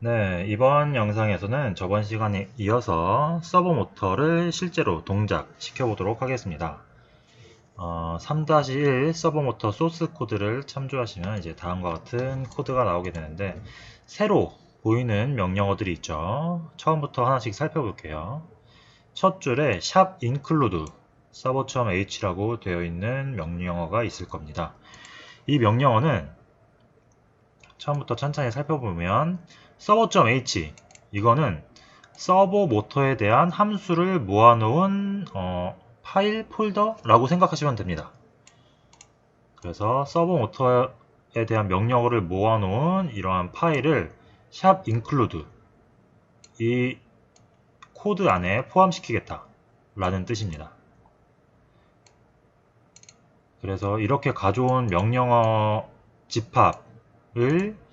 네, 이번 영상에서는 저번 시간에 이어서 서버 모터를 실제로 동작 시켜보도록 하겠습니다. 3-1 서버 모터 소스 코드를 참조하시면 이제 다음과 같은 코드가 나오게 되는데, 새로 보이는 명령어들이 있죠. 처음부터 하나씩 살펴볼게요. 첫 줄에 샵 include server.h라고 되어 있는 명령어가 있을 겁니다. 이 명령어는 처음부터 천천히 살펴보면 server.h 이거는 서버 모터에 대한 함수를 모아놓은 파일 폴더라고 생각하시면 됩니다. 그래서 서버 모터에 대한 명령어를 모아놓은 이러한 파일을 샵 include 이 코드 안에 포함시키겠다 라는 뜻입니다. 그래서 이렇게 가져온 명령어 집합을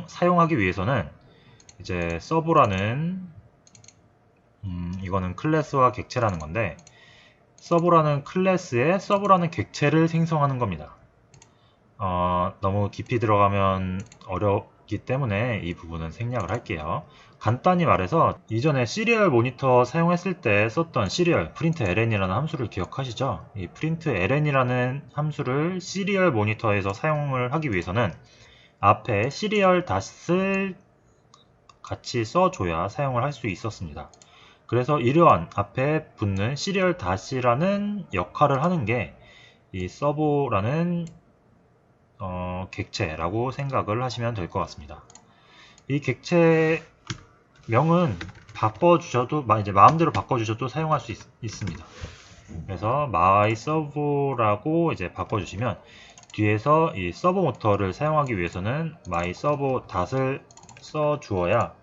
사용하기 위해서는 이제 서버라는 이거는 클래스와 객체라는 건데, 서버라는 클래스에 서버라는 객체를 생성하는 겁니다. 너무 깊이 들어가면 어렵기 때문에 이 부분은 생략을 할게요. 간단히 말해서 이전에 시리얼 모니터 사용했을 때 썼던 시리얼 println이라는 함수를 기억하시죠? 이 println이라는 함수를 시리얼 모니터에서 사용을 하기 위해서는 앞에 시리얼 닷을 같이 써줘야 사용을 할 수 있었습니다. 그래서 이러한 앞에 붙는 시리얼 닷이라는 역할을 하는 게 이 서버라는 객체라고 생각을 하시면 될 것 같습니다. 이 객체 명은 바꿔주셔도 이제 마음대로 바꿔주셔도 사용할 수 있습니다. 그래서 myserver라고 이제 바꿔주시면 뒤에서 이 서버 모터를 사용하기 위해서는 myserver.을 써 주어야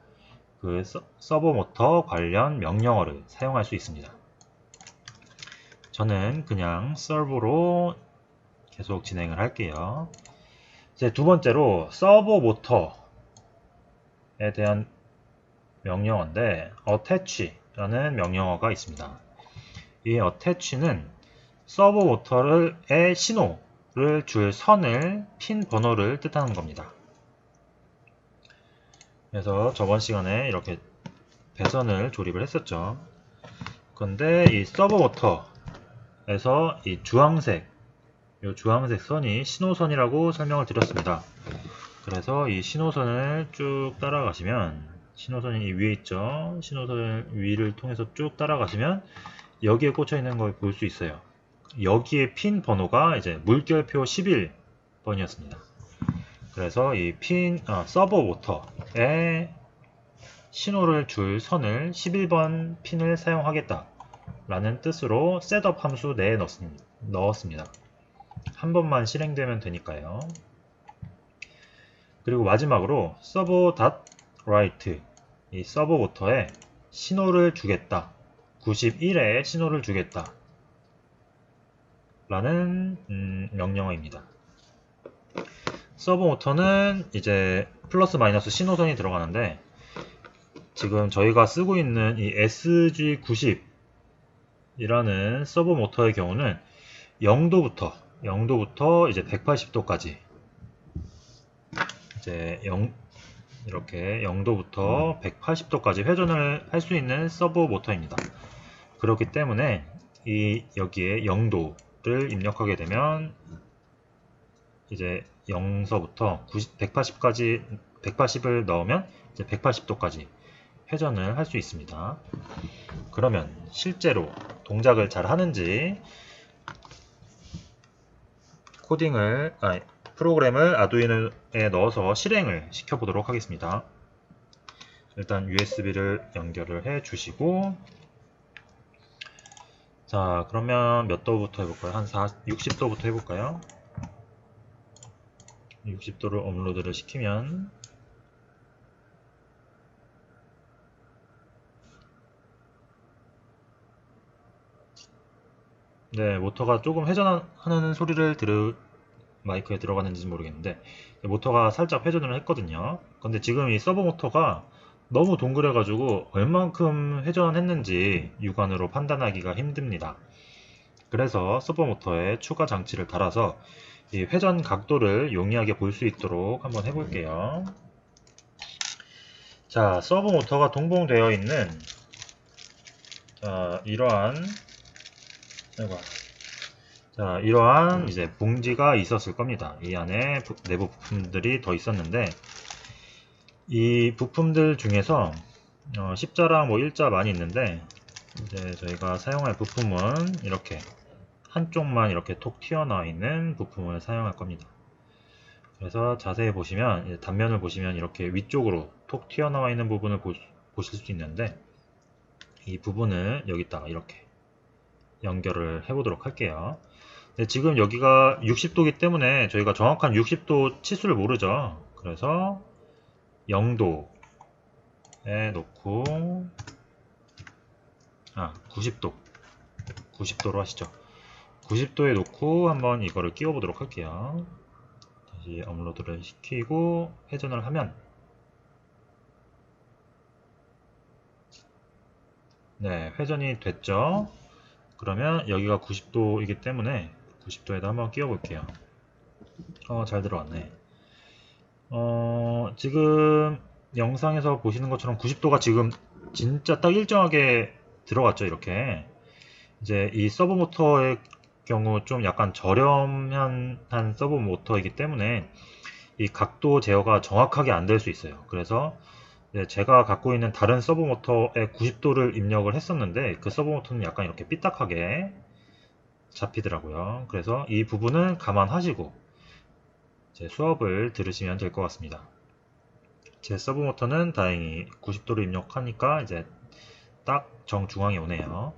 그 서버 모터 관련 명령어를 사용할 수 있습니다. 저는 그냥 server로 계속 진행을 할게요. 이제 두 번째로 서버 모터에 대한 명령어인데 attach라는 명령어가 있습니다. 이 attach는 서버 모터의 신호를 줄 선을 핀 번호를 뜻하는 겁니다. 그래서 저번 시간에 이렇게 배선을 조립을 했었죠. 근데 이 서버 모터에서 이 주황색 선이 신호선이라고 설명을 드렸습니다. 그래서 이 신호선을 쭉 따라가시면, 신호선이 이 위에 있죠. 신호선 위를 통해서 쭉 따라가시면 여기에 꽂혀 있는 걸 볼 수 있어요. 여기에 핀 번호가 이제 물결표 11번이었습니다. 그래서 이 서버 모터에 신호를 줄 선을 11번 핀을 사용하겠다 라는 뜻으로 셋업 함수 내에 넣었습니다. 한 번만 실행되면 되니까요. 그리고 마지막으로 server.write 이 서버 모터에 신호를 주겠다, 91에 신호를 주겠다 라는 명령어입니다. 서버 모터는 이제 플러스 마이너스 신호선이 들어가는데, 지금 저희가 쓰고 있는 이 SG90 이라는 서버 모터의 경우는 0도부터 이제 180도까지 이제 이렇게 0도부터 180도까지 회전을 할 수 있는 서버 모터입니다. 그렇기 때문에 여기에 0도를 입력하게 되면 이제 0서부터 180을 넣으면 이제 180도까지 회전을 할 수 있습니다. 그러면 실제로 동작을 잘 하는지 프로그램을 아두이노에 넣어서 실행을 시켜보도록 하겠습니다. 일단 USB를 연결을 해 주시고, 자, 그러면 몇 도부터 해볼까요? 한 60도부터 해볼까요? 60도를 업로드를 시키면 네, 모터가 조금 회전하는 소리를 마이크에 들어가는지 모르겠는데 모터가 살짝 회전을 했거든요. 근데 지금 이 서버 모터가 너무 동그래 가지고 얼만큼 회전했는지 육안으로 판단하기가 힘듭니다. 그래서 서버 모터에 추가 장치를 달아서 이 회전 각도를 용이하게 볼 수 있도록 한번 해볼게요. 자, 서브 모터가 동봉되어 있는 이러한 이제 봉지가 있었을 겁니다. 이 안에 내부 부품들이 더 있었는데, 이 부품들 중에서 십자랑 뭐 일자 많이 있는데, 이제 저희가 사용할 부품은 이렇게 한쪽만 이렇게 톡 튀어나와 있는 부품을 사용할 겁니다. 그래서 자세히 보시면, 단면을 보시면 이렇게 위쪽으로 톡 튀어나와 있는 부분을 보실 수 있는데, 이 부분을 여기다가 이렇게 연결을 해보도록 할게요. 지금 여기가 60도이기 때문에 저희가 정확한 60도 치수를 모르죠. 그래서 0도에 놓고 90도로 하시죠. 90도에 놓고 한번 이거를 끼워 보도록 할게요. 다시 업로드를 시키고 회전을 하면, 네, 회전이 됐죠. 그러면 여기가 90도이기 때문에 90도에다 한번 끼워 볼게요. 잘 들어왔네. 지금 영상에서 보시는 것처럼 90도가 지금 진짜 딱 일정하게 들어갔죠. 이렇게 이제 이 서브 모터의 경우 좀 약간 저렴한 서브 모터이기 때문에 이 각도 제어가 정확하게 안 될 수 있어요. 그래서 제가 갖고 있는 다른 서브 모터에 90도를 입력을 했었는데, 그 서브 모터는 약간 이렇게 삐딱하게 잡히더라고요. 그래서 이 부분은 감안하시고 제 수업을 들으시면 될 것 같습니다. 제 서브 모터는 다행히 90도를 입력하니까 이제 딱 정중앙에 오네요.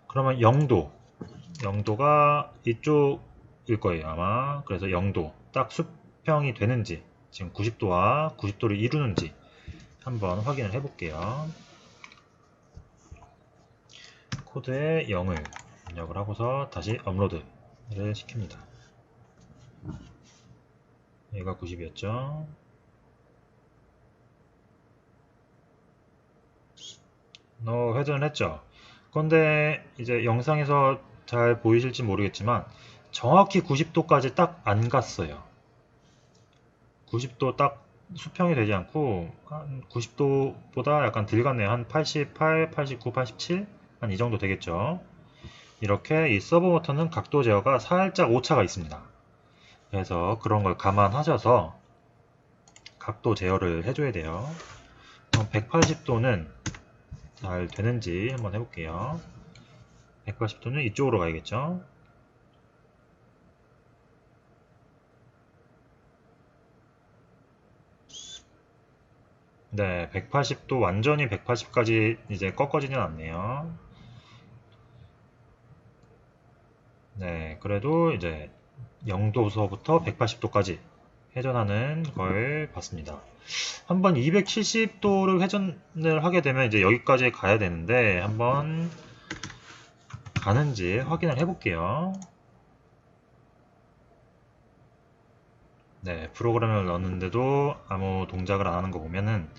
그러면 0도가 이쪽일 거예요, 아마. 그래서 0도 딱 수평이 되는지, 지금 90도와 90도를 이루는지 한번 확인을 해 볼게요. 코드에 0을 입력을 하고서 다시 업로드를 시킵니다. 얘가 90이었죠. 회전을 했죠. 그런데 이제 영상에서 잘 보이실지 모르겠지만 정확히 90도까지 딱 안 갔어요. 90도 딱 수평이 되지 않고 한 90도보다 약간 덜 갔네요. 한 88, 89, 87? 한 이 정도 되겠죠. 이렇게 이 서브 모터는 각도 제어가 살짝 오차가 있습니다. 그래서 그런 걸 감안하셔서 각도 제어를 해줘야 돼요. 180도는 잘 되는지 한번 해볼게요. 180도는 이쪽으로 가야겠죠. 네, 180도 완전히 180까지 이제 꺾어지진 않네요. 네, 그래도 이제 0도서부터 180도까지 회전하는 걸 봤습니다. 한번 270도를 회전을 하게 되면 이제 여기까지 가야 되는데, 한번 가는지 확인을 해 볼게요. 네, 프로그램을 넣었는데도 아무 동작을 안 하는 거 보면은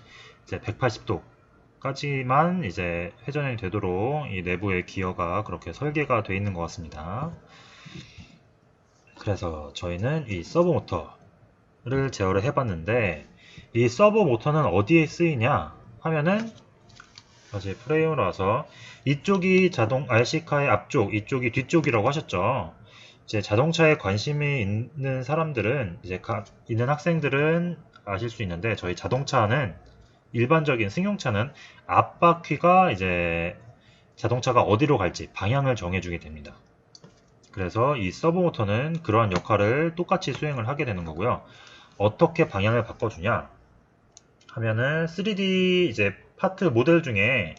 이제 180도까지만 이제 회전이 되도록 이 내부의 기어가 그렇게 설계가 되어 있는 것 같습니다. 그래서 저희는 이 서브 모터를 제어를 해봤는데, 이 서브 모터는 어디에 쓰이냐 하면은, 다시 프레임으로 와서 이쪽이 RC카의 앞쪽, 이쪽이 뒤쪽이라고 하셨죠. 이제 자동차에 관심이 있는 사람들은, 있는 학생들은 아실 수 있는데, 저희 자동차는, 일반적인 승용차는 앞바퀴가 이제 자동차가 어디로 갈지 방향을 정해주게 됩니다. 그래서 이 서브 모터는 그러한 역할을 똑같이 수행을 하게 되는 거고요. 어떻게 방향을 바꿔주냐 하면은 3D 이제 파트 모델 중에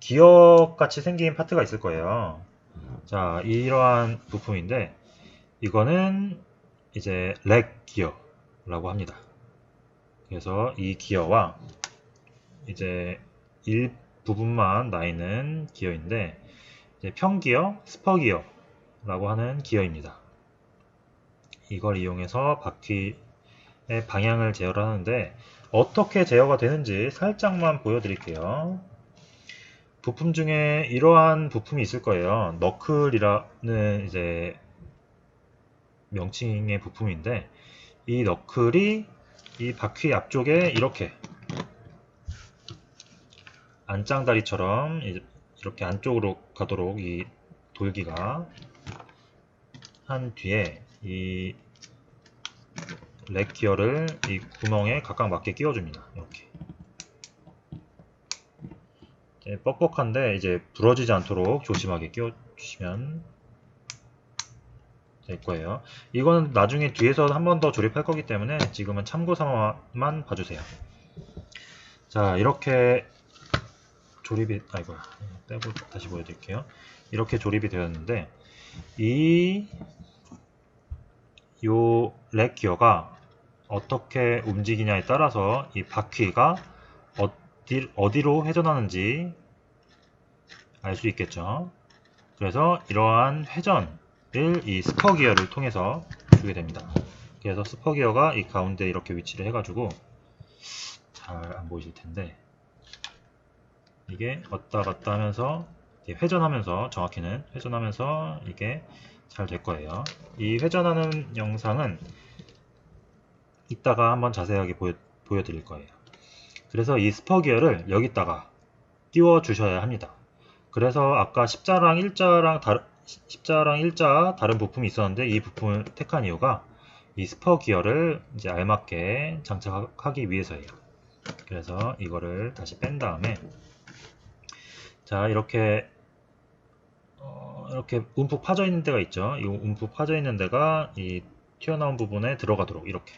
기어 같이 생긴 파트가 있을 거예요. 자, 이러한 부품인데, 이거는 이제 렉 기어라고 합니다. 그래서 이 기어와 이제 일부분만 나 있는 기어인데, 이제 평기어, 스퍼기어라고 하는 기어입니다. 이걸 이용해서 바퀴의 방향을 제어를 하는데, 어떻게 제어가 되는지 살짝만 보여드릴게요. 부품 중에 이러한 부품이 있을 거예요. 너클이라는 이제 명칭의 부품인데, 이 너클이 이 바퀴 앞쪽에 이렇게 안짱다리처럼 이렇게 안쪽으로 가도록 이 돌기가 한 뒤에 이 렉 기어를 이 구멍에 각각 맞게 끼워줍니다. 이렇게 뻑뻑한데 이제 부러지지 않도록 조심하게 끼워주시면 될 거예요. 이건 나중에 뒤에서 한 번 더 조립할 거기 때문에 지금은 참고 삼아만 봐주세요. 자, 이렇게 조립이, 아이고야, 떼고 다시 보여드릴게요. 이렇게 조립이 되었는데, 요 렉 기어가 어떻게 움직이냐에 따라서 이 바퀴가 어디로 회전하는지 알 수 있겠죠. 그래서 이러한 회전을 이 스퍼 기어를 통해서 주게 됩니다. 그래서 스퍼 기어가 이 가운데 이렇게 위치를 해가지고 잘 안 보이실 텐데, 이게 왔다 갔다 하면서 회전하면서, 정확히는 회전하면서 이게 잘 될 거예요. 이 회전하는 영상은 이따가 한번 자세하게 보여드릴 거예요. 그래서 이 스퍼 기어를 여기다가 끼워 주셔야 합니다. 그래서 아까 십자랑 일자 다른 부품이 있었는데 이 부품을 택한 이유가 이 스퍼 기어를 이제 알맞게 장착하기 위해서예요. 그래서 이거를 다시 뺀 다음에, 자, 이렇게 움푹 파져 있는 데가 있죠. 이 움푹 파져 있는 데가 이 튀어나온 부분에 들어가도록 이렇게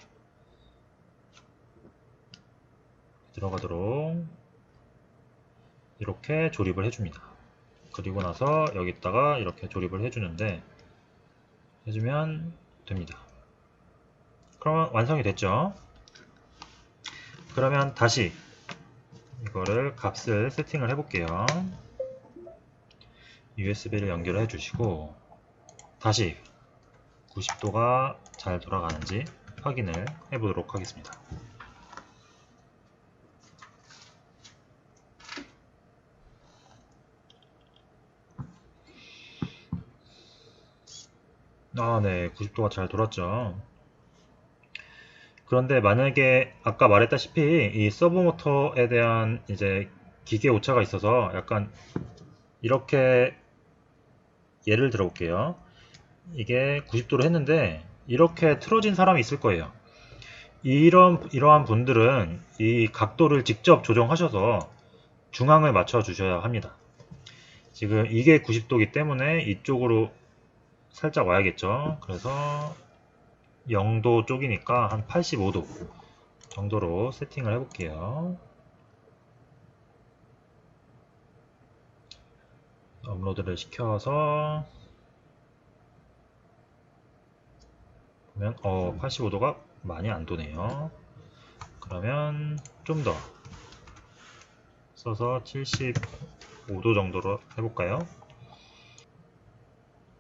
조립을 해줍니다. 그리고 나서 여기다가 이렇게 조립을 해주면 됩니다. 그러면 완성이 됐죠. 그러면 다시 이거를 값을 세팅을 해볼게요. USB를 연결해 주시고 다시 90도가 잘 돌아가는지 확인을 해보도록 하겠습니다. 네, 90도가 잘 돌았죠. 그런데 만약에 아까 말했다시피 이 서브 모터에 대한 이제 기계 오차가 있어서 약간 이렇게 예를 들어 볼게요. 이게 90도로 했는데 이렇게 틀어진 사람이 있을 거예요. 이러한 분들은 이 각도를 직접 조정하셔서 중앙을 맞춰 주셔야 합니다. 지금 이게 90도이기 때문에 이쪽으로 살짝 와야겠죠. 그래서 0도 쪽이니까 한 85도 정도로 세팅을 해볼게요. 업로드를 시켜서 보면 85도가 많이 안 도네요. 그러면 좀 더 써서 75도 정도로 해볼까요?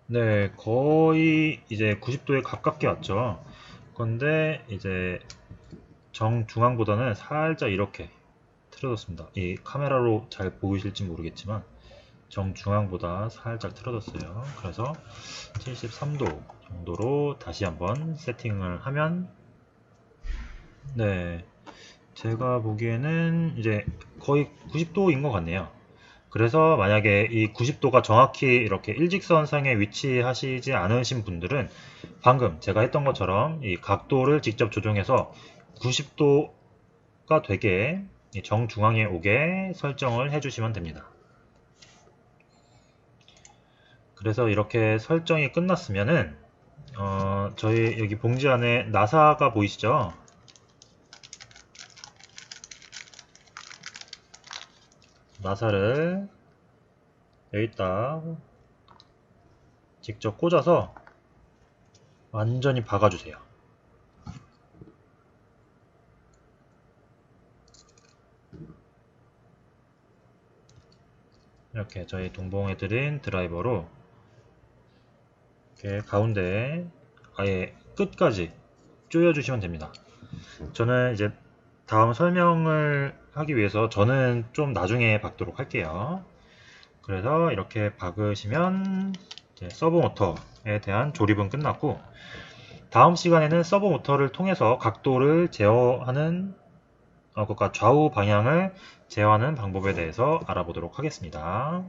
네, 거의 이제 90도에 가깝게 왔죠. 그런데 이제 정중앙보다는 살짝 이렇게 틀어졌습니다. 이 카메라로 잘 보이실지 모르겠지만 정중앙보다 살짝 틀어졌어요. 그래서 73도 정도로 다시 한번 세팅을 하면, 네, 제가 보기에는 이제 거의 90도인 것 같네요. 그래서 만약에 이 90도가 정확히 이렇게 일직선상에 위치하시지 않으신 분들은 방금 제가 했던 것처럼 이 각도를 직접 조정해서 90도가 되게 정중앙에 오게 설정을 해주시면 됩니다. 그래서 이렇게 설정이 끝났으면은 저희 여기 봉지 안에 나사가 보이시죠? 나사를 여기다 직접 꽂아서 완전히 박아주세요. 이렇게 저희 동봉해드린 드라이버로 이렇게 가운데 아예 끝까지 조여주시면 됩니다. 저는 이제 다음 설명을 하기 위해서 저는 좀 나중에 박도록 할게요. 그래서 이렇게 박으시면 이제 서브 모터에 대한 조립은 끝났고, 다음 시간에는 서브 모터를 통해서 각도를 제어하는 그러니까 좌우 방향을 제어하는 방법에 대해서 알아보도록 하겠습니다.